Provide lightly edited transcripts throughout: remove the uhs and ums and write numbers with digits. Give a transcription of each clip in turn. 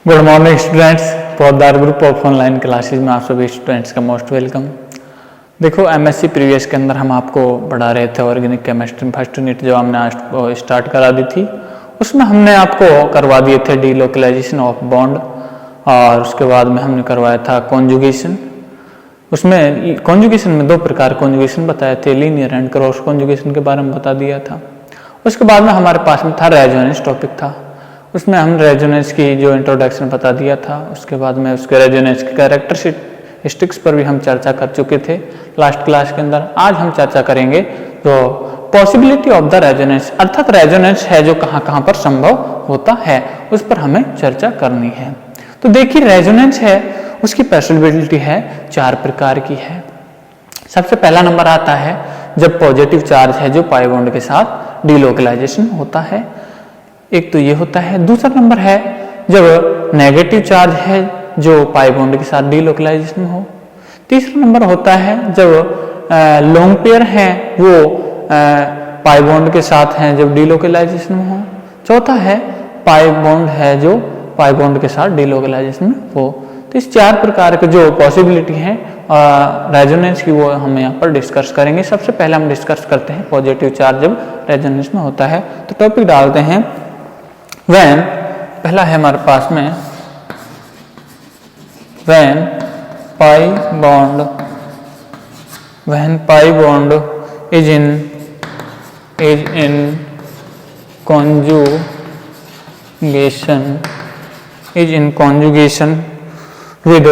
Good morning students. पौधार group of online classes में आप सभी स्टूडेंट्स का मोस्ट वेलकम। देखो एमएससी प्रीवियस के अंदर हम आपको पढ़ा रहे थे ऑर्गेनिक केमिस्ट्री फर्स्ट यूनिट जो हमने आज स्टार्ट करा दी थी, उसमें हमने आपको करवा दिए थे डीलोकलाइजेशन ऑफ बॉन्ड और उसके बाद में हमने करवाया था कॉन्जुगेशन। उसमें कॉन्जुगेशन में दो प्रकार कॉन्जुगेशन बताए थे, लीनियर एंड क्रॉस कॉन्जुगेशन के बारे में बता दिया था। उसके बाद में हमारे पास में था रेजोनेंस टॉपिक था, उसमें हम रेजोनेंस की जो इंट्रोडक्शन बता दिया था। उसके बाद में उसके रेजोनेंस की कैरेक्टरिस्टिक्स पर भी हम चर्चा कर चुके थे लास्ट क्लास के अंदर। आज हम चर्चा करेंगे तो पॉसिबिलिटी ऑफ द रेजोनेंस, अर्थात रेजोनेंस है जो कहाँ कहाँ पर संभव होता है, उस पर हमें चर्चा करनी है। तो देखिए रेजोनेंस है, उसकी पॉसिबिलिटी है चार प्रकार की है। सबसे पहला नंबर आता है जब पॉजिटिव चार्ज है जो पाई बॉन्ड के साथ डीलोकलाइजेशन होता है, एक तो ये होता है। दूसरा नंबर है जब नेगेटिव चार्ज है जो पाई बॉन्ड के साथ डीलोकलाइजेशन हो। तीसरा नंबर होता है जब लॉन्ग पेयर है वो पाई बॉन्ड के साथ हैं जब डीलोकलाइजेशन हो। चौथा है पाई बॉन्ड है जो पाई बॉन्ड के साथ डीलोकलाइजेशन हो। तो इस चार प्रकार के जो पॉसिबिलिटी है रेजोनेंस की वो हम यहाँ पर डिस्कस करेंगे। सबसे पहले हम डिस्कस करते हैं पॉजिटिव चार्ज जब रेजोनेंस में होता है। तो टॉपिक डालते हैं when, पहला है हमारे पास में when pi bond is in conjugation with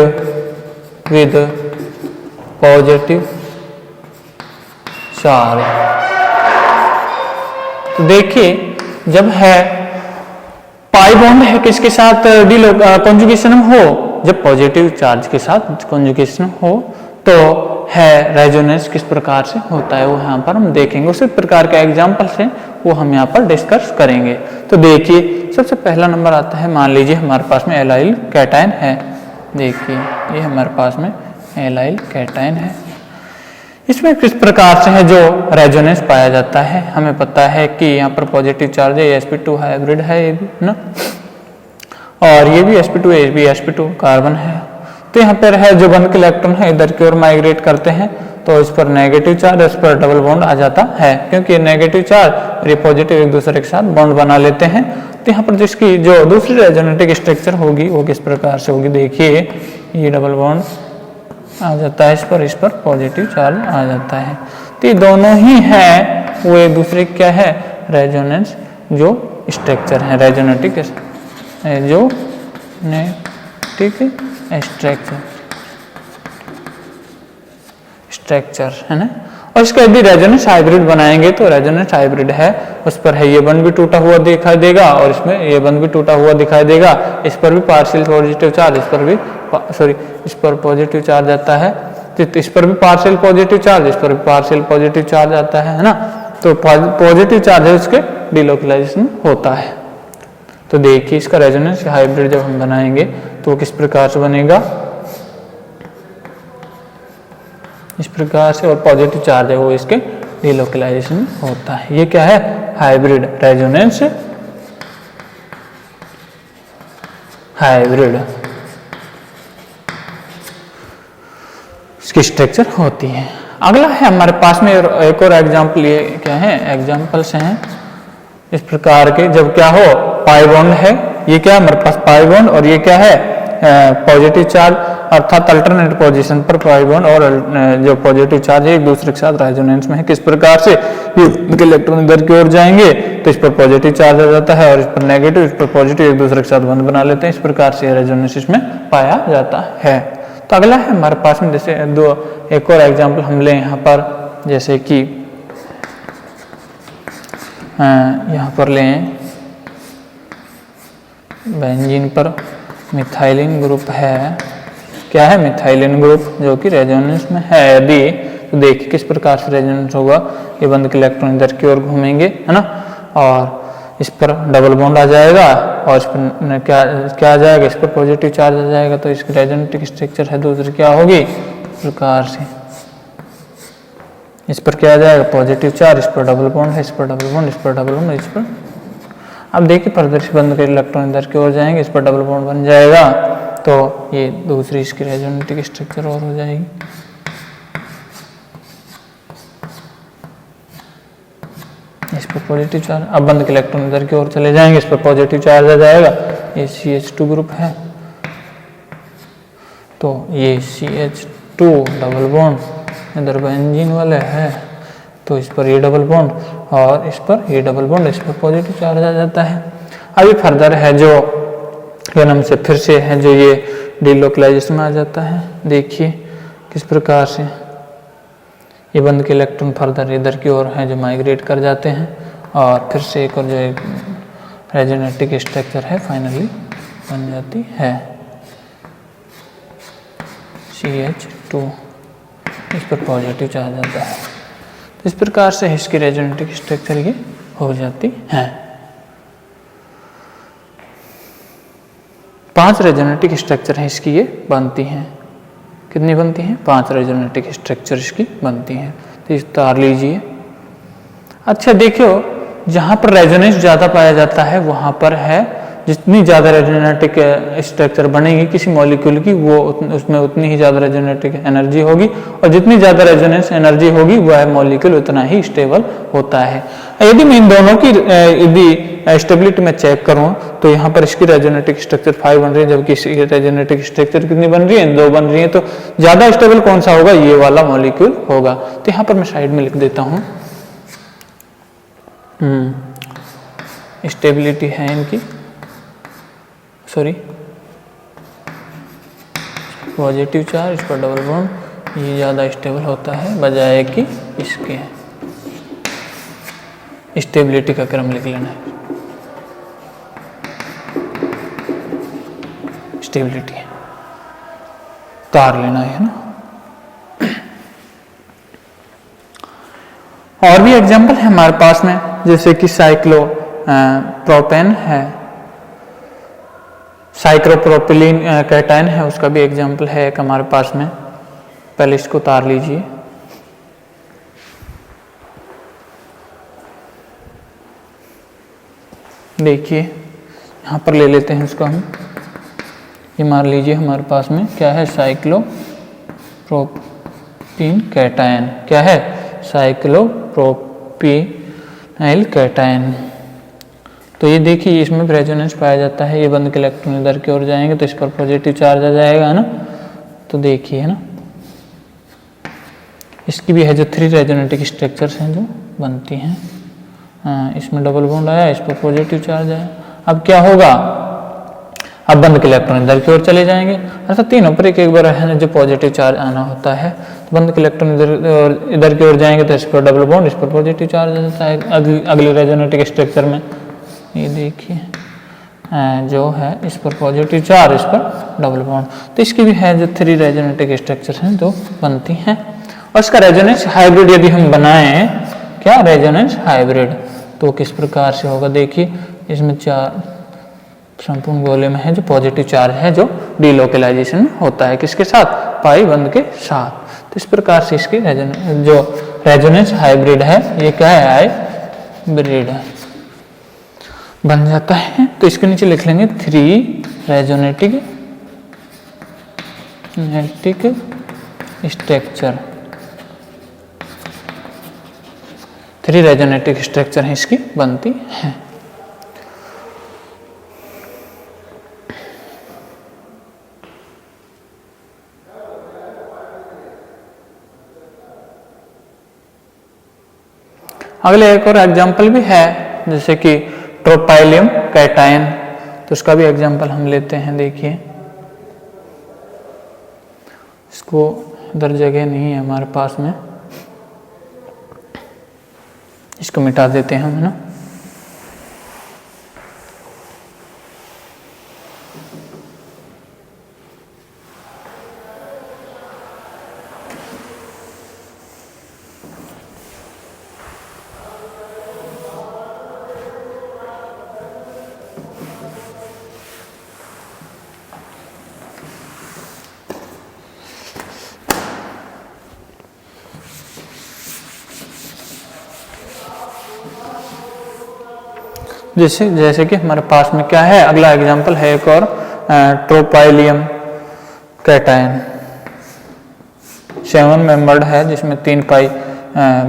positive charge। तो देखिए जब है पाई बॉन्ड है किसके साथ कॉन्जुगेशन हो, जब पॉजिटिव चार्ज के साथ कॉन्जुगेशन हो तो है रेजोनेंस किस प्रकार से होता है वो यहाँ पर हम देखेंगे। उसी प्रकार के एग्जांपल से वो हम यहाँ पर डिस्कस करेंगे। तो देखिए सबसे पहला नंबर आता है, मान लीजिए हमारे पास में एलाइल कैटायन है। देखिए ये हमारे पास में एलाइल कैटायन है, इसमें किस प्रकार से है जो रेजोनेंस पाया जाता है। हमें पता है कि यहाँ पर पॉजिटिव चार्ज है, sp2 हाइब्रिड है ये भी ना, और ये भी sp2 ये भी sp2 कार्बन है। तो यहाँ पर है जो बंद के इलेक्ट्रॉन है इधर की ओर माइग्रेट करते हैं तो इस पर नेगेटिव चार्ज, इस पर डबल बॉन्ड आ जाता है, क्योंकि नेगेटिव चार्ज और ये पॉजिटिव एक दूसरे के साथ बॉन्ड बना लेते हैं। तो यहाँ पर जिसकी जो दूसरी रेजोनेटिक स्ट्रक्चर होगी वो किस प्रकार से होगी। देखिए ये डबल बॉन्ड आ जाता है, इस पर पॉजिटिव चार्ज आ जाता है। तो ये दोनों ही है वो एक दूसरे क्या है रेजोनेंस जो स्ट्रक्चर है, रेजोनेटिक स्ट्रक्चर है ना। और इसका यदि रेजोनेंस हाइब्रिड बनाएंगे तो रेजोनेंस हाइब्रिड है, उस पर है ये बंद भी टूटा हुआ दिखाई देगा और इसमें ये बंद भी टूटा हुआ दिखाई देगा। इस पर भी पार्शियल पॉजिटिव चार्ज, इस पर भी इस पर पॉजिटिव चार्ज आता है, तो इस पर भी पार्शियल पॉजिटिव चार्ज, इस पर भी पार्शियल पॉजिटिव चार्ज आता है ना। तो पॉजिटिव चार्ज है उसके डीलोकलाइजेशन होता है। तो देखिए इसका रेजोनेंस हाइब्रिड जब हम बनाएंगे तो वो किस प्रकार से बनेगा, इस प्रकार से, और पॉजिटिव चार्ज है वो इसके डीलोकलाइजेशन होता है। ये क्या है हाइब्रिड रेजोनेंस हाइब्रिड इसकी स्ट्रक्चर होती है। अगला है हमारे पास में एक और एग्जांपल, ये क्या है एग्जांपल्स हैं इस प्रकार के। जब क्या हो पाई बॉन्ड है, ये क्या है हमारे पास पाई बॉन्ड और ये क्या है पॉजिटिव चार्ज, अर्थात अल्टरनेट पोजीशन पर पाई बॉन्ड और जो पॉजिटिव चार्ज है एक दूसरे के साथ रेजोनेंस में है। किस प्रकार से ये इलेक्ट्रॉन इधर की ओर जाएंगे तो इस पर पॉजिटिव चार्ज आ जाता है और इस पर नेगेटिव, इस पर पॉजिटिव एक दूसरे के साथ बंद बना लेते हैं। इस प्रकार से रेजोनेंस इसमें पाया जाता है। तो अगला है हमारे पास में जैसे एक और एग्जाम्पल हम लें यहाँ पर, जैसे कि यहाँ पर लें बेंजीन पर मिथाइलिन ग्रुप है, क्या है मिथाइलिन ग्रुप जो कि रेजोनेंस में है। यदि तो देखिए किस प्रकार से रेजोनेंस होगा, ये बंद के इलेक्ट्रॉन इधर की ओर घूमेंगे है ना, और इस पर डबल बॉन्ड आ जाएगा और इस पर क्या आ जाएगा, इस पर पॉजिटिव चार्ज आ जाएगा। तो इसकी रेजोनेटिक स्ट्रक्चर है दूसरी क्या होगी इस प्रकार से, इस पर क्या आ जाएगा पॉजिटिव चार्ज, इस पर डबल बॉन्ड है, इस पर डबल बॉन्ड, इस पर डबल बॉन्ड, इस पर अब देखिए फर्दर से बंद के इलेक्ट्रॉन इधर की ओर जाएंगे, इस पर डबल बॉन्ड बन जाएगा, तो ये दूसरी इसकी रेजोनेटिक स्ट्रक्चर और हो जाएगी। इस पर पॉजिटिव चार्ज, अब बंद के इलेक्ट्रॉन इधर की ओर चले जाएंगे, इस पर पॉजिटिव चार्ज आ जाएगा, ये CH2 ग्रुप है, तो ये CH2 डबल बॉन्ड इधर बेंजीन वाले है, तो इस पर ये डबल बॉन्ड और इस पर ये डबल बॉन्ड, इस पर पॉजिटिव चार्ज आ जाता है। अभी फर्दर है जो क्या नाम से फिर से है जो ये डीलोकलाइजेशन में आ जाता है। देखिए किस प्रकार से ये बंद के इलेक्ट्रॉन फर्दर इधर की ओर है जो माइग्रेट कर जाते हैं, और फिर से एक और जो एक रेजोनेटिक स्ट्रक्चर है फाइनली बन जाती है CH2, इस पर पॉजिटिव चार्ज आता है। तो इस प्रकार से इसकी रेजोनेटिक स्ट्रक्चर ये हो जाती है। 5 रेजोनेटिक स्ट्रक्चर है इसकी ये बनती हैं। कितनी बनती हैं? 5 रेजोनेटिक स्ट्रक्चर इसकी बनती हैं। तो इस तार लीजिए। अच्छा देखियो, जहाँ पर रेजोनेंस ज़्यादा पाया जाता है वहाँ पर है जितनी ज़्यादा रेजोनेटिक स्ट्रक्चर बनेगी किसी मॉलिक्यूल की, वो उसमें उतनी ही ज़्यादा रेजोनेटिक एनर्जी होगी, और जितनी ज़्यादा रेजोनेंस एनर्जी होगी वह मॉलिक्यूल उतना ही स्टेबल होता है। यदि मैं इन दोनों की यदि स्टेबिलिटी में चेक करूं तो यहाँ पर इसकी रेजोनेटिक स्ट्रक्चर 5 बन रही है, जबकि इसकी रेजोनेटिक स्ट्रक्चर कितनी बन रही है? 2 बन रही है। तो ज़्यादा स्टेबल कौन सा होगा? ये वाला मॉलिक्यूल होगा। तो यहाँ पर मैं साइड में लिख देता हूँ, स्टेबिलिटी है इनकी, सॉरी पॉजिटिव चार्ज, इस पर डबल बॉन्ड, ये ज़्यादा स्टेबल होता है बजाय कि इसके। स्टेबिलिटी का क्रम लिख लेना है, स्टेबिलिटी तार लेना है ना। और भी एग्जांपल है हमारे पास में, जैसे कि साइक्लोप्रोपेन है, साइक्लोप्रोपिलीन कैटायन है, उसका भी एग्जांपल है एक हमारे पास में। पहले इसको तार लीजिए। देखिए यहाँ पर ले लेते हैं इसको हम, ये मान लीजिए हमारे पास में क्या है? Cyclopropene cation. क्या है? साइक्लोप्रोपीनाइल कैटायन। तो ये देखिए इसमें रेजोनेंस पाया जाता है, ये बंद के इलेक्ट्रॉन इधर की ओर जाएंगे तो इस पर पॉजिटिव चार्ज आ जाएगा, है ना। तो देखिए है ना, इसकी भी है जो 3 रेजोनेटिक स्ट्रक्चर्स हैं जो बनती हैं। इसमें डबल बॉन्ड आया, इस पर पॉजिटिव चार्ज आया। अब क्या होगा? अब बंद के इलेक्ट्रॉन इधर की ओर चले जाएंगे, अर्थात तीनों पर एक बार है ना जो पॉजिटिव चार्ज आना होता है। तो बंद के इलेक्ट्रॉन इधर की ओर जाएंगे तो इस पर डबल बॉन्ड, इस पर पॉजिटिव चार्ज आ जाता है अगली रेजोनेटिक स्ट्रक्चर में। ये देखिए जो है इस पर पॉजिटिव चार्ज, इस पर डबल बॉन्ड। तो इसकी भी है जो 3 रेजोनेटिक स्ट्रक्चर हैं जो बनती हैं। और इसका रेजोनेंस हाइब्रिड यदि हम बनाएं, क्या रेजोनेंस हाइब्रिड, तो किस प्रकार से होगा? देखिए इसमें 4 संपूर्ण गोले में है जो पॉजिटिव चार्ज है जो डीलोकलाइजेशन में होता है, किसके साथ? पाई बंद के साथ। तो इस प्रकार से इसकी जो रेजोनेंस हाइब्रिड है ये क्या है? हाइब्रिड बन जाता है। तो इसके नीचे लिख लेंगे 3 रेजोनेटिक स्ट्रक्चर। 3 रेजोनेटिक स्ट्रक्चर है इसकी बनती है। अगले एक और एग्जाम्पल भी है, जैसे कि ट्रोपाइलियम कैटायन। तो उसका भी एग्जाम्पल हम लेते हैं। देखिए इसको इधर जगह नहीं है हमारे पास में, इसको मिटा देते हैं हम, है ना। जैसे कि हमारे पास में क्या है, अगला एग्जांपल है एक और ट्रोपाइलियम कैटायन 7 मेंबर्ड है जिसमें 3 पाई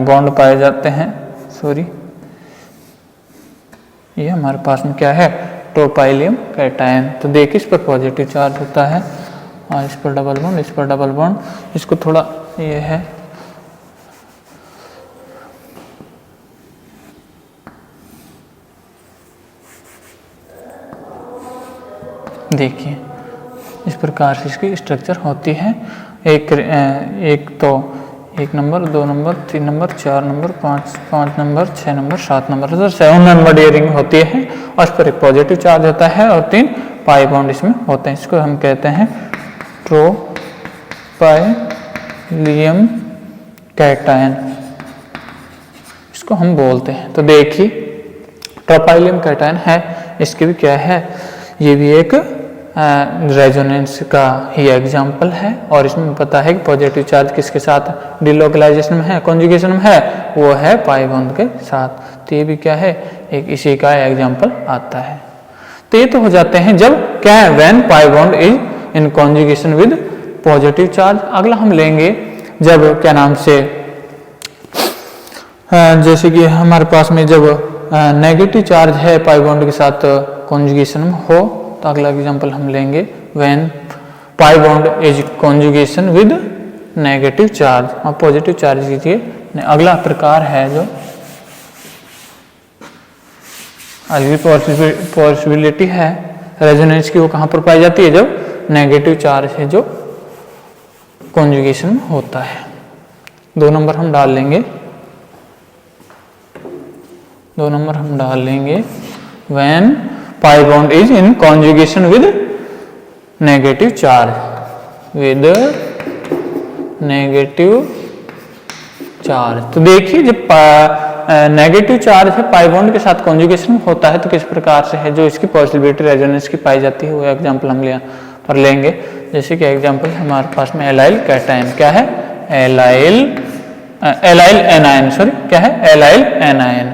बॉन्ड पाए जाते हैं। सॉरी, ये हमारे पास में क्या है, ट्रोपाइलियम कैटायन। तो देखिए इस पर पॉजिटिव चार्ज होता है और इस पर डबल बॉन्ड, इस पर डबल बॉन्ड, इसको थोड़ा ये है, देखिए इस प्रकार से इसकी स्ट्रक्चर होती है। एक तो 1 number, 2 number, 3 number, 4 number, 5 number, 6 number, 7 number, 7 number ये रिंग होती है और इस पर एक पॉजिटिव चार्ज होता है और 3 पाई बॉन्ड इसमें होते हैं। इसको हम कहते हैं ट्रोपाइलियम कैटायन, इसको हम बोलते हैं। तो देखिए ट्रोपाइलियम कैटायन है, इसकी भी क्या है, ये भी एक रेजोनेंस का ही एग्जाम्पल है और इसमें पता है कि पॉजिटिव चार्ज किसके साथ डिलोकलाइजेशन में है, कॉन्जुगेशन में है, वो है पाई बॉन्ड के साथ। तो ये भी क्या है, एक इसी का एग्जाम्पल आता है। तो ये तो हो जाते हैं जब क्या है, when pi bond is in conjugation with positive charge. अगला हम लेंगे जब क्या नाम से जैसे कि हमारे पास में जब नेगेटिव चार्ज है पाई बॉन्ड के साथ कॉन्जुगेशन में हो, तो अगला एग्जांपल हम लेंगे when pi bond is conjugation with negative charge और पॉजिटिव चार्ज कीजिए। अगला प्रकार है जो अगली पॉसिबिलिटी है रेजोनेंस की, वो कहाँ पर पाई जाती है, जब नेगेटिव चार्ज है जो कॉन्जुगेशन में होता है। 2 नंबर हम डाल लेंगे, 2 नंबर हम डाल लेंगे when pi bond is in conjugation with negative charge, with negative charge. तो देखिए जब नेगेटिव चार्ज है पाई बॉन्ड के साथ कॉन्जुगेशन होता है तो किस प्रकार से है जो इसकी पॉसिबिलिटी रेजोनेंस की पाई जाती है, वो एग्जांपल हम पर लेंगे। जैसे कि एग्जांपल हमारे पास में एलाइल कैटायन, क्या है, एलाइल एनायन, सॉरी क्या है, एलाइल एनायन।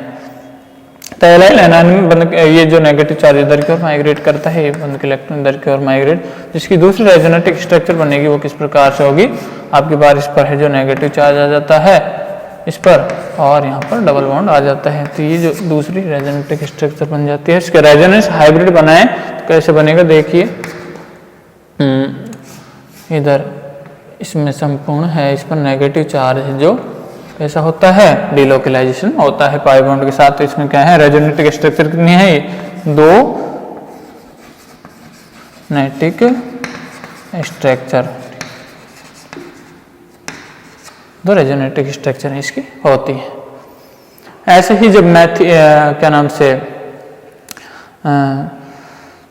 तो एलाइल एनायन में ये जो नेगेटिव चार्ज इधर की ओर माइग्रेट करता है, ये बंद के इलेक्ट्रॉन इधर की ओर माइग्रेट, जिसकी दूसरी रेजोनेटिक स्ट्रक्चर बनेगी वो किस प्रकार से होगी, आपकी बार इस पर है जो नेगेटिव चार्ज आ जाता है इस पर और यहाँ पर डबल बॉन्ड आ जाता है। तो ये जो दूसरी रेजोनेटिक स्ट्रक्चर बन जाती है। इसके रेजोनेंस हाइब्रिड बनाए तो कैसे बनेगा, देखिए इधर इसमें संपूर्ण है, इस पर नेगेटिव चार्ज जो ऐसा होता है डिलोकलाइजेशन होता है पाई बॉन्ड के साथ। तो इसमें क्या है, रेजोनेटिक स्ट्रक्चर कितनी है, 2 नेटिक स्ट्रक्चर, 2 रेजोनेटिक स्ट्रक्चर इसकी होती है। ऐसे ही जब क्या नाम से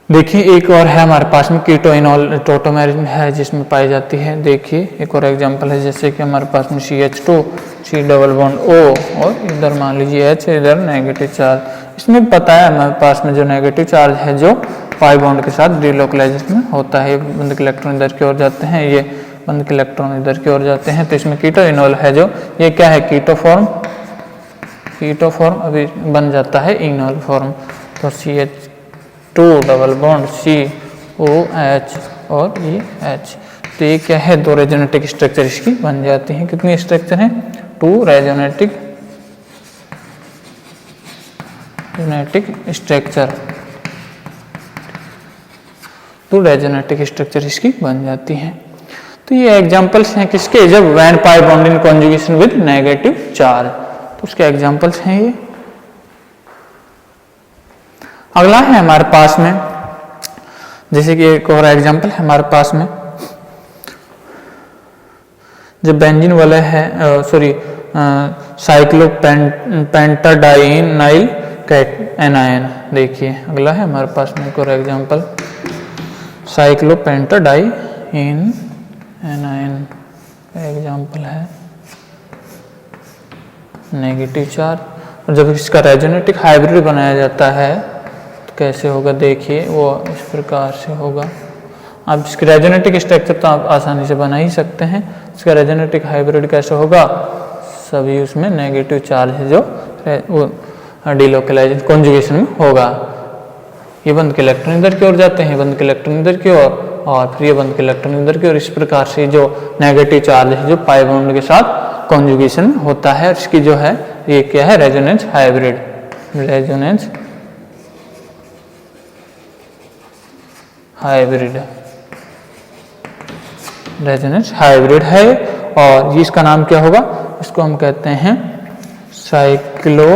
देखिए एक और है हमारे पास में कीटोइनॉल टोटोमेर है जिसमें पाई जाती है। देखिए एक और एग्जांपल है, जैसे कि हमारे पास में CH2 C double bond O और इधर मान लीजिए H, इधर नेगेटिव चार्ज। इसमें पता है हमारे पास में जो नेगेटिव चार्ज है जो पाई बॉन्ड के साथ डिलोकलाइजेशन में होता है, बंद के इलेक्ट्रॉन इधर की ओर जाते हैं, ये बंद के इलेक्ट्रॉन इधर की ओर जाते हैं। तो इसमें कीटोइनॉल है जो ये क्या है, कीटोफॉर्म अभी बन जाता है इनॉल फॉर्म। तो CH2 डबल बॉन्ड COH और EH, तो ये क्या है, 2 रेजोनेटिक स्ट्रक्चर इसकी बन जाती हैं। कितनी स्ट्रक्चर हैं, 2 रेजोनेटिक स्ट्रक्चर, 2 रेजोनेटिक स्ट्रक्चर इसकी बन जाती हैं। तो ये एग्जांपल्स हैं किसके, जब when pi bond in conjugation with negative charge, तो उसके एग्जांपल्स हैं ये। अगला है हमारे पास में, जैसे कि एक और एग्जांपल है हमारे पास में, जब बेंजीन वाला है सॉरी साइक्लोपेंटाडाइनाइल एनायन। देखिए अगला है हमारे पास में एक और एग्जांपल, साइक्लोपेंटाडाइन एनायन का एग्जांपल है नेगेटिव चार्ज। और जब इसका रेजोनेटिक हाइब्रिड बनाया जाता है तो कैसे होगा, देखिए वो इस प्रकार से होगा। आप इसके रेजोनेटिक स्ट्रक्चर तो आप आसानी से बना ही सकते हैं, इसका रेजोनेटिक हाइब्रिड कैसे होगा, सभी उसमें नेगेटिव चार्ज है जो वो डिलोकलाइज कॉन्जुगेशन में होगा। ये बंद के इलेक्ट्रॉन इधर की ओर जाते हैं, बंद के इलेक्ट्रॉन इधर की ओर, और फिर ये बंद के इलेक्ट्रॉन इधर की ओर। इस प्रकार से जो नेगेटिव चार्ज है जो पाई बॉन्ड के साथ कॉन्जुगेशन में होता है, इसकी जो है ये क्या है, resonance hybrid, resonance hybrid, resonance hybrid है। और इसका नाम क्या होगा, इसको हम कहते हैं साइक्लोपेंटा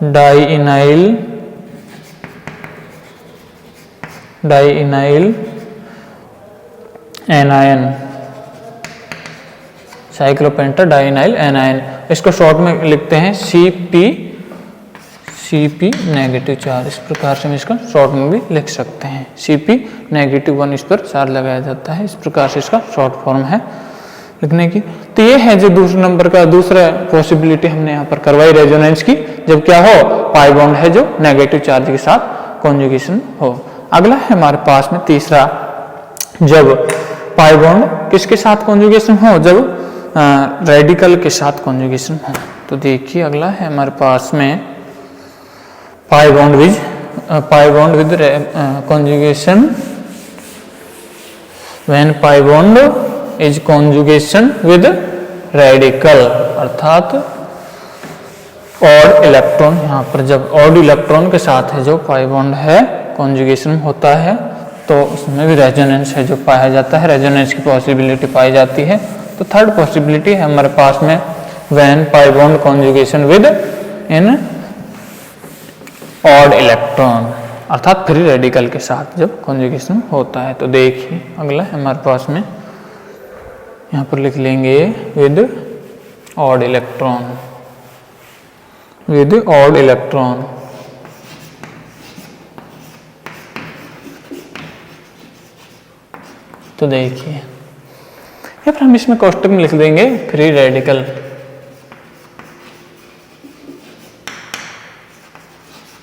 डाइइनाइल एनायन, साइक्लोपेंटा डाइइनाइल एनायन। इसको शॉर्ट में लिखते हैं Cp नेगेटिव चार्ज। इस प्रकार से हम इसका शॉर्ट में भी लिख सकते हैं, Cp -1 इस पर चार्ज लगाया जाता है। इस प्रकार से इसका शॉर्ट फॉर्म है लिखने की। तो ये है जो दूसरे नंबर का दूसरा पॉसिबिलिटी हमने यहाँ पर करवाई रेजोनेंस की, जब क्या हो, पाई बॉन्ड है जो नेगेटिव चार्ज के साथ कॉन्जुगेशन हो। अगला है हमारे पास में तीसरा, जब पाई बॉन्ड किसके साथ कॉन्जुगेशन हो, जब रेडिकल के साथ कॉन्जुगेशन हो। तो देखिए अगला है हमारे पास में pi bond with conjugation when pi bond is conjugation with radical, अर्थात ऑड इलेक्ट्रॉन, यहाँ पर जब ऑड इलेक्ट्रॉन के साथ है जो पाई बॉन्ड है कॉन्जुगेशन होता है, तो उसमें भी रेजोनेंस है जो पाया जाता है, रेजोनेंस की पॉसिबिलिटी पाई जाती है। तो थर्ड पॉसिबिलिटी है हमारे पास में when pi bond conjugation with in odd electron, अर्थात फ्री रेडिकल के साथ जब कॉन्जुगेशन होता है। तो देखिए अगला हमारे पास में यहाँ पर लिख लेंगे with odd electron, with odd electron. तो देखिए या फिर हम इसमें कोष्टक में लिख देंगे फ्री रेडिकल।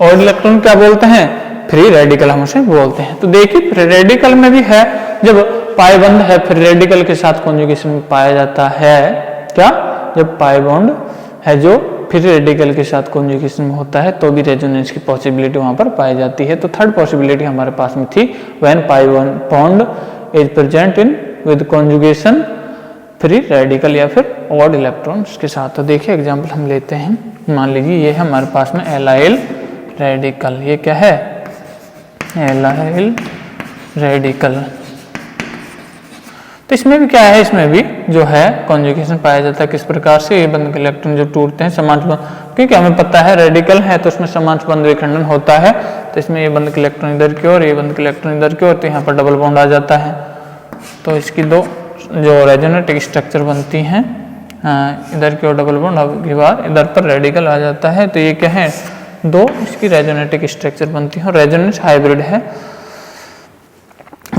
ऑड इलेक्ट्रॉन क्या बोलते हैं, फ्री रेडिकल हम उसे बोलते हैं। तो देखिए फ्री रेडिकल में भी है, जब पाई बॉन्ड है फ्री रेडिकल के साथ कॉन्जुगेशन में पाया जाता है, क्या, जब पाई बॉन्ड है जो फ्री रेडिकल के साथ कॉन्जुगेशन में होता है तो भी रेजोनेंस की पॉसिबिलिटी वहां पर पाई जाती है। तो थर्ड पॉसिबिलिटी हमारे पास में थी when pi bond is present in with conjugation free radical या फिर ऑड इलेक्ट्रॉन्स के साथ। तो देखिए एग्जांपल हम लेते हैं, मान लीजिए ये है हमारे पास में एलाइल रेडिकल, ये क्या है, एलाइल रेडिकल। तो इसमें भी क्या है, इसमें भी जो है कॉन्जुगेशन पाया जाता है। किस प्रकार से, ये बंध के इलेक्ट्रॉन जो टूटते हैं समांश बंध, क्योंकि हमें पता है रेडिकल है तो उसमें समांश बंध विखंडन होता है। तो इसमें ये बंध के इलेक्ट्रॉन इधर की ओर, ये बंध के इलेक्ट्रॉन इधर की ओर, तो यहाँ पर डबल बॉन्ड आ जाता है। तो इसकी दो जो रेजोनेटिक स्ट्रक्चर बनती हैं, इधर की ओर डबल बॉन्ड के बाद इधर पर रेडिकल आ जाता है। तो ये क्या है, दो इसकी रेजोनेटिक स्ट्रक्चर बनती है और रेजोनेंस हाइब्रिड है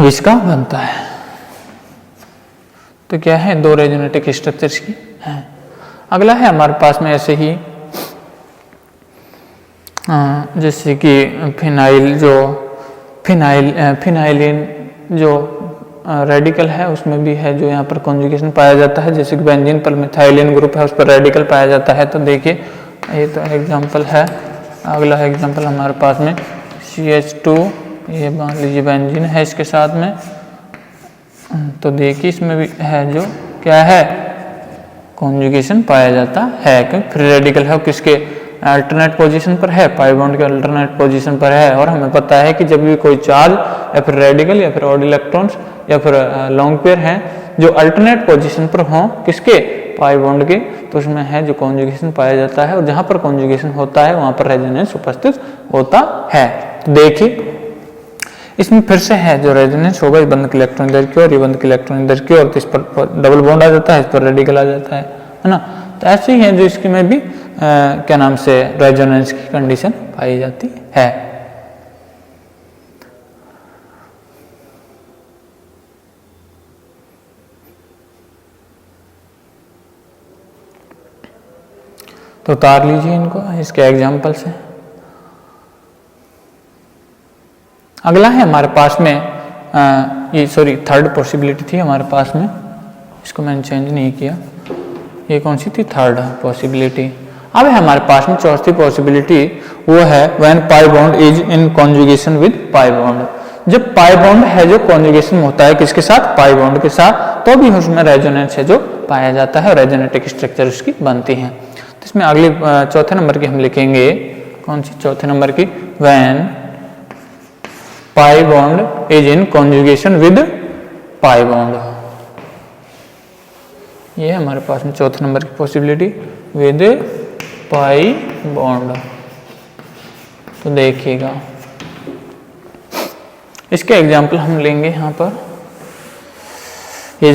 इसका बनता है। तो क्या है, दो रेजोनेटिक स्ट्रक्चर्स की है। अगला है हमारे पास में ऐसे ही जैसे कि फिनाइलिन जो रेडिकल है उसमें भी है जो यहाँ पर कॉन्जुगेशन पाया जाता है। जैसे कि बेंजीन पर मिथाइलिन ग्रुप है उस पर रेडिकल पाया जाता है। तो देखिए ये तो एग्जांपल है। अगला एग्जांपल हमारे पास में CH2, ये मान लीजिए बेंजीन है इसके साथ में। तो देखिए इसमें भी है जो क्या है, कॉन्जुगेशन पाया जाता है, क्योंकि फ्री रेडिकल है किसके अल्टरनेट पोजीशन पर है, पाई बॉन्ड के अल्टरनेट पोजीशन पर है। और हमें पता है कि जब भी कोई चार्ज या फिर रेडिकल या फिर ऑड इलेक्ट्रॉन्स या फिर लॉन्ग पेयर हैं जो अल्टरनेट पोजीशन पर हों किसके, पाई बॉन्ड के, तो उसमें है जो कॉन्जुगेशन पाया जाता है। और जहां पर कॉन्जुगेशन होता है वहां पर रेजोनेंस उपस्थित होता है। तो देखिए इसमें फिर से है जो रेजोनेंस होगा, ये बंध के इलेक्ट्रॉन इधर की ओर, ये बंध के इलेक्ट्रॉन इधर की ओर, तो इस पर डबल बॉन्ड आ जाता है, इस पर रेडिकल आ जाता है ना। तो ऐसे ही है जो इसकी में भी क्या नाम से रेजोनेंस की कंडीशन पाई जाती है। तो उतार लीजिए इनको इसके एग्जाम्पल से। अगला है हमारे पास में ये थर्ड पॉसिबिलिटी थी हमारे पास में, इसको मैंने चेंज नहीं किया। ये कौन सी थी, थर्ड पॉसिबिलिटी। अब है हमारे पास में चौथी पॉसिबिलिटी, वो है when pi bond is in conjugation with pi bond. जब पाई बॉन्ड है जो कॉन्जुगेशन होता है किसके साथ, पाई बॉन्ड के साथ, तो भी उसमें रेजोनेंस है जो पाया जाता है और रेजोनेटिक स्ट्रक्चर उसकी बनती है। तो इसमें अगली चौथे नंबर की हम लिखेंगे, कौन सी चौथे नंबर की, when pi bond is in conjugation with pi bond. ये हमारे पास में चौथे नंबर की पॉसिबिलिटी, विद पाई बॉन्ड। तो देखिएगा इसके एग्जाम्पल हम लेंगे यहाँ पर। ये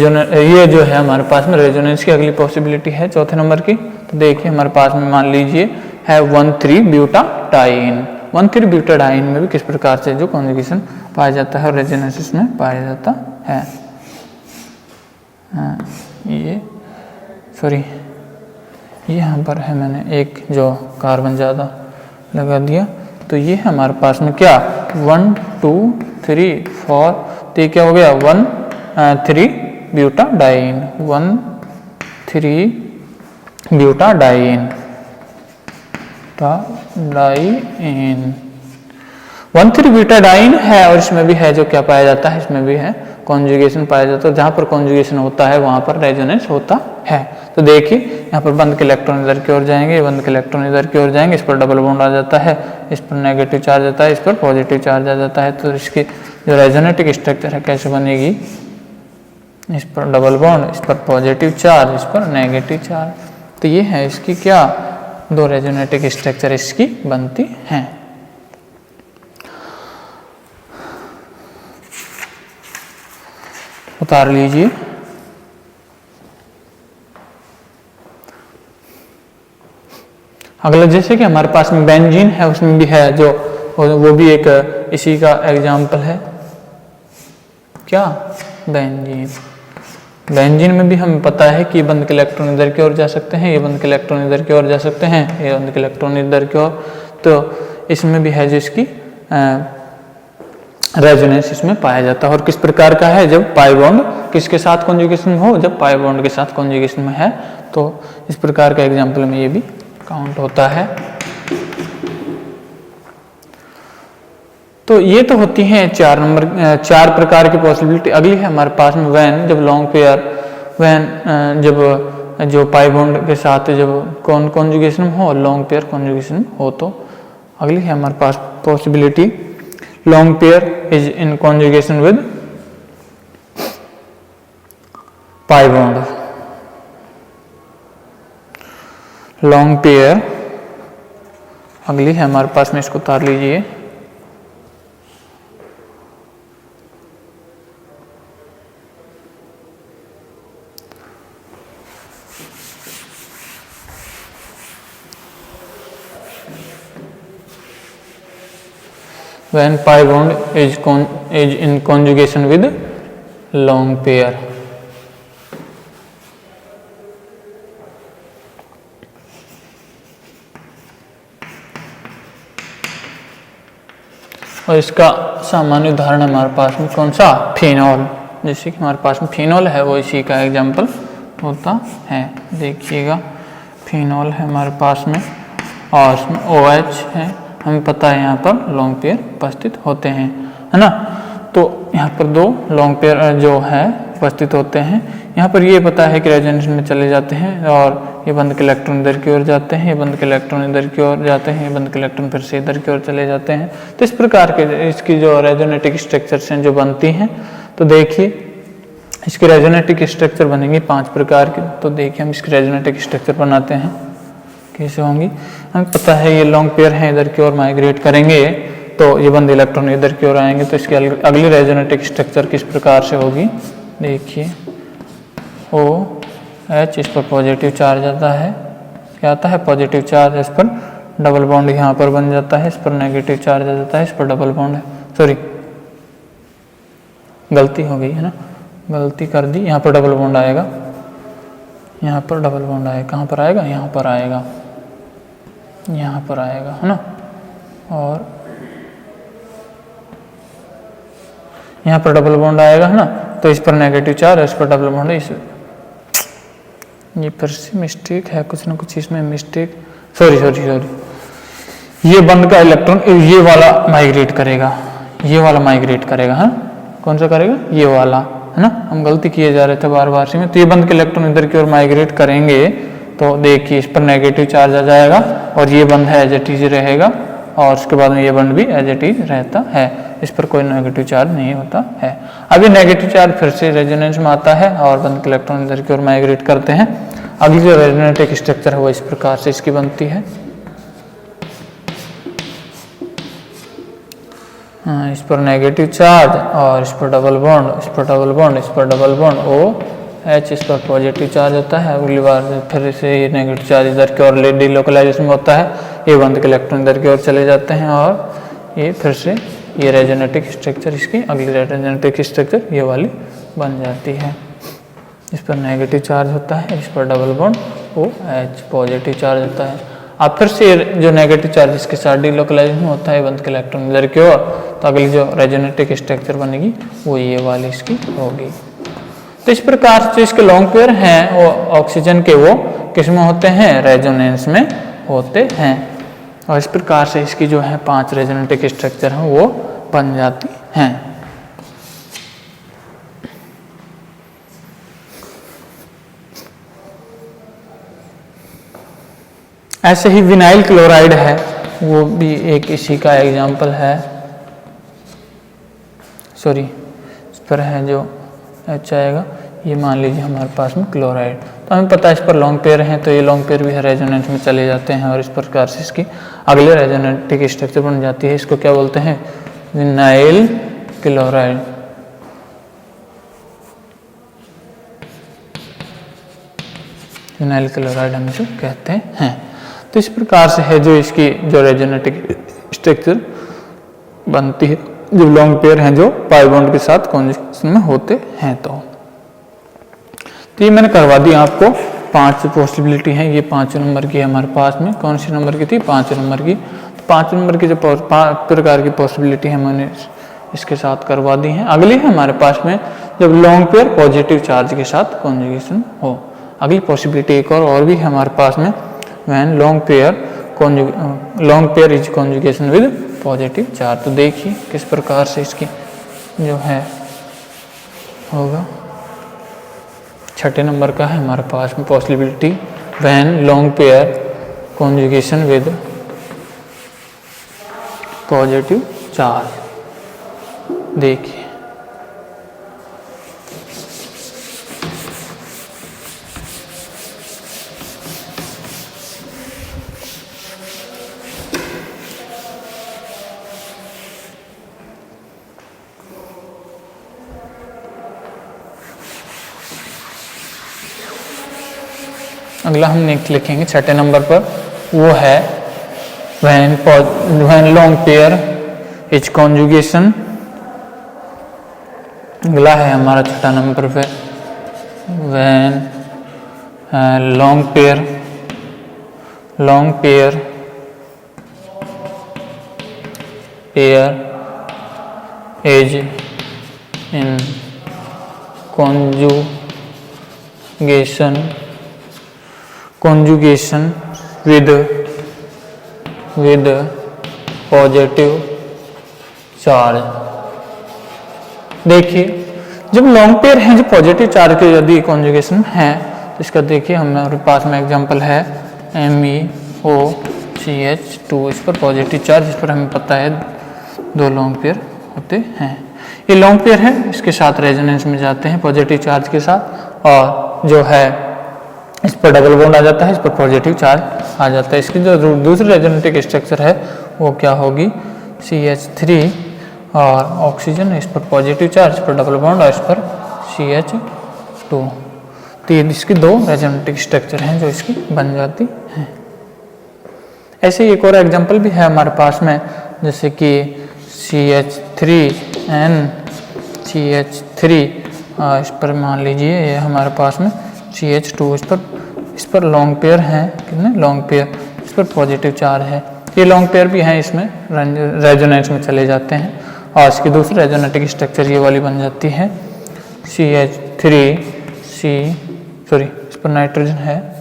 जो है हमारे पास में रेजोनेंस की अगली पॉसिबिलिटी है चौथे नंबर की। तो देखिए हमारे पास में मान लीजिए है 1,3-ब्यूटाडाइन। 1,3-ब्यूटाडाइन में भी किस प्रकार से जो कॉन्जुगेशन पाया जाता है और रेजोनेंस में पाया जाता है। ये सॉरी यहाँ पर है मैंने एक जो कार्बन ज़्यादा लगा दिया। तो ये हमारे पास में क्या 1 2 3 4, तो ये क्या हो गया 1,3-ब्यूटाडाइन, 1,3-ब्यूटाडाइन, 1,3-ब्यूटाडाइन है और इसमें भी है जो क्या पाया जाता है, इसमें भी है कॉन्जुगेशन पाया जाता है। जहाँ पर कॉन्जुगेशन होता है वहाँ पर रेजोनेंस होता है। तो देखिए यहाँ पर बंद के इलेक्ट्रॉन इधर की ओर जाएंगे, बंद के इलेक्ट्रॉन इधर की ओर जाएंगे, इस पर डबल बॉन्ड आ जाता है, इस पर नेगेटिव चार्ज आता है, इस पर पॉजिटिव चार्ज आ जाता है। तो इसकी जो रेजोनेटिक स्ट्रक्चर है कैसे बनेगी, इस पर डबल बॉन्ड, इस पर पॉजिटिव चार्ज, इस पर नेगेटिव चार्ज। तो ये है इसकी क्या दो रेजोनेटिक स्ट्रक्चर इसकी बनती हैं। उतार लीजिए। अगला जैसे कि हमारे पास में बेंजीन है, उसमें भी है जो वो भी एक इसी का एग्जाम्पल है। क्या बेंजीन, बेंजीन में भी हमें पता है कि बंद के इलेक्ट्रॉन इधर की ओर जा सकते हैं, ये बंद के इलेक्ट्रॉन इधर की ओर जा सकते हैं, ये बंद के इलेक्ट्रॉन इधर की ओर। तो इसमें भी है जिसकी रेजोनेंस इसमें पाया जाता है। और किस प्रकार का है, जब पाई बॉन्ड किसके साथ कॉन्जुगेशन हो, जब पाई बॉन्ड के साथ कॉन्जुगेशन में है, तो इस प्रकार का एग्जाम्पल में ये भी काउंट होता है। तो ये तो होती हैं चार प्रकार की पॉसिबिलिटी। अगली है हमारे पास में व्हेन, जब लॉन्ग पेयर, व्हेन जब जो पाई बॉन्ड के साथ जब कॉन्जुगेशन हो, लॉन्ग पेयर कॉन्जुगेशन हो। तो अगली है हमारे पास possibility, long pair is in conjugation with pi bond. Long pair अगली है हमारे पास में, इसको उतार लीजिए। When pi bond is in conjugation with lone pair. और इसका सामान्य उदाहरण हमारे पास में कौन सा, फिनॉल। जैसे कि हमारे पास में फिनॉल है, वो इसी का एग्जाम्पल होता है। देखिएगा फिनॉल है हमारे पास में और इसमें OH है, हमें पता है यहाँ पर लॉन्ग पेयर उपस्थित होते हैं, है ना। तो यहाँ पर दो लॉन्ग पेयर जो है उपस्थित होते हैं। यहाँ पर ये पता है कि रेजोनेंस में चले जाते हैं और ये बंद के इलेक्ट्रॉन इधर की ओर जाते हैं, ये बंद के इलेक्ट्रॉन इधर की ओर जाते हैं, ये बंद के इलेक्ट्रॉन फिर से इधर की ओर चले जाते हैं। तो इस प्रकार के इसकी जो रेजोनेटिक स्ट्रक्चर्स हैं जो बनती हैं, तो देखिए इसकी रेजोनेटिक स्ट्रक्चर बनेंगी 5 प्रकार की। तो देखिए हम इसकी रेजोनेटिक स्ट्रक्चर बनाते हैं, कैसे होंगी। हमें पता है ये लॉन्ग पेयर हैं, इधर की ओर माइग्रेट करेंगे तो ये बंद इलेक्ट्रॉन इधर की ओर आएंगे। तो इसकी अगली रेजोनेटिक स्ट्रक्चर किस प्रकार से होगी, देखिए OH, इस पर पॉजिटिव चार्ज आता है, क्या आता है पॉजिटिव चार्ज, इस पर डबल बॉन्ड यहाँ पर बन जाता है, इस पर नेगेटिव चार्ज आ जाता है, इस पर डबल बॉन्ड है, सॉरी गलती हो गई है ना, गलती कर दी। यहाँ पर डबल बॉन्ड आएगा, यहाँ पर डबल बॉन्ड आएगा, कहाँ पर आएगा, यहाँ पर आएगा, यहाँ पर आएगा, है ना। और यहाँ पर डबल बॉन्ड आएगा, है ना। तो इस पर नेगेटिव चार्ज, इस पर डबल बॉन्ड, ये फिर से मिस्टेक है, कुछ ना कुछ इसमें मिस्टेक, सॉरी सॉरी सॉरी। ये बंद का इलेक्ट्रॉन ये वाला माइग्रेट करेगा, ये वाला माइग्रेट करेगा। हाँ, कौन सा करेगा? ये वाला, है ना। हम गलती किए जा रहे थे बार बार से में। तो ये बंद के इलेक्ट्रॉन इधर की ओर माइग्रेट करेंगे तो देखिए इस पर नेगेटिव चार्ज आ जाएगा और ये बंद है एज इट इज रहेगा, और उसके बाद में ये बंद भी एज इट इज रहता है, इस पर कोई नेगेटिव चार्ज नहीं होता है। अभी नेगेटिव चार्ज फिर से रेजोनेंस में आता है और बंद के इलेक्ट्रॉन इधर की ओर माइग्रेट करते हैं। अगली जो रेजोनेटिक स्ट्रक्चर है वो इस प्रकार से इसकी बनती है। इस पर नेगेटिव चार्ज और इस पर डबल बॉन्ड, इस पर डबल बॉन्ड, इस पर डबल बॉन्ड OH, इस पर पॉजिटिव चार्ज होता है। अगली बार फिर से ये नेगेटिव चार्ज इधर की ओर डिलोकलाइजेशन होता है, ये बंद के इलेक्ट्रॉन इधर की ओर चले जाते हैं और ये फिर से ये रेजोनेटिक स्ट्रक्चर, इसकी अगली रेजोनेटिक स्ट्रक्चर ये वाली बन जाती है। इस पर नेगेटिव चार्ज होता है, इस पर double bond OH positive charge होता है। अब फिर से जो नेगेटिव चार्ज इसके साथ डिलोकलाइजेशन होता है बंद के इलेक्ट्रॉन इधर की ओर, तो अगली जो रेजोनेटिक स्ट्रक्चर बनेगी वो ये वाली इसकी होगी। तो इस प्रकार से इसके लॉन्ग पेयर हैं वो ऑक्सीजन के, वो किस में होते हैं? रेजोनेंस में होते हैं। और इस प्रकार से इसकी जो है 5 रेजोनेटिक स्ट्रक्चर हैं वो बन जाती हैं। ऐसे ही विनाइल क्लोराइड है, वो भी एक इसी का एग्जाम्पल है। सॉरी, इस पर है जो H आएगा, ये मान लीजिए हमारे पास में क्लोराइड, तो हमें पता है इस पर लॉन्ग पेयर हैं, तो ये लॉन्ग पेयर भी है रेजोनेंस में चले जाते हैं और इस प्रकार से इसकी अगले रेजोनेटिक स्ट्रक्चर बन जाती है। इसको क्या बोलते हैं? Vinyl chloride. विनाइल क्लोराइड हम इसे कहते हैं। तो इस प्रकार से है जो इसकी जो रेजोनेटिक स्ट्रक्चर बनती है, जो लॉन्ग पेयर हैं जो पाई बॉन्ड के साथ कॉन्जुगेशन में होते हैं। तो ये मैंने करवा दी आपको। 5 पॉसिबिलिटी हैं, ये 5 नंबर की हमारे पास में। कौन सी नंबर की थी? 5 नंबर की। तो 5 नंबर की जो 5 प्रकार की पॉसिबिलिटी है मैंने इसके साथ करवा दी हैं। अगली है हमारे पास में जब लॉन्ग पेयर पॉजिटिव चार्ज के साथ कॉन्जुगेशन हो। अगली पॉसिबिलिटी एक और भी है हमारे पास में, when long pair is conjugation with positive charge. तो देखिए किस प्रकार से इसकी जो है होगा। 6 नंबर का है हमारे पास में possibility, when long pair conjugation with positive charge. देखिए अगला हम नेक्स्ट लिखेंगे 6 नंबर पर, वो है when long pair is conjugation. अगला है हमारा 6 नंबर पे, when long pair is in conjugation with positive charge. देखिए जब लॉन्ग पेयर हैं जो पॉजिटिव चार्ज के यदि कॉन्जुगेशन है तो इसका देखिए हमारे पास में एग्जांपल है MeOCH2। इस पर पॉजिटिव चार्ज, इस पर हमें पता है 2 लॉन्ग पेयर होते हैं। ये लॉन्ग पेयर है, इसके साथ रेजोनेंस में जाते हैं पॉजिटिव चार्ज के साथ, और जो है इस पर डबल बॉन्ड आ जाता है, इस पर पॉजिटिव चार्ज आ जाता है। इसकी जो दूसरी रेजोनेटिक स्ट्रक्चर है वो क्या होगी? CH3 और ऑक्सीजन, इस पर पॉजिटिव चार्ज, इस पर डबल बॉन्ड और इस पर CH2। तो इसकी 2 रेजोनेटिक स्ट्रक्चर हैं जो इसकी बन जाती हैं। ऐसे एक और एग्जांपल भी है हमारे पास में, जैसे कि CH3N CH3, इस पर मान लीजिए ये हमारे पास में CH2, इस पर लॉन्ग पेयर हैं, कितने लॉन्ग पेयर, इस पर पॉजिटिव चार्ज है। ये लॉन्ग पेयर भी हैं, इसमें रेजोनेंस में चले जाते हैं और इसकी दूसरी रेजोनेटिक स्ट्रक्चर ये वाली बन जाती है CH3C, इस पर नाइट्रोजन है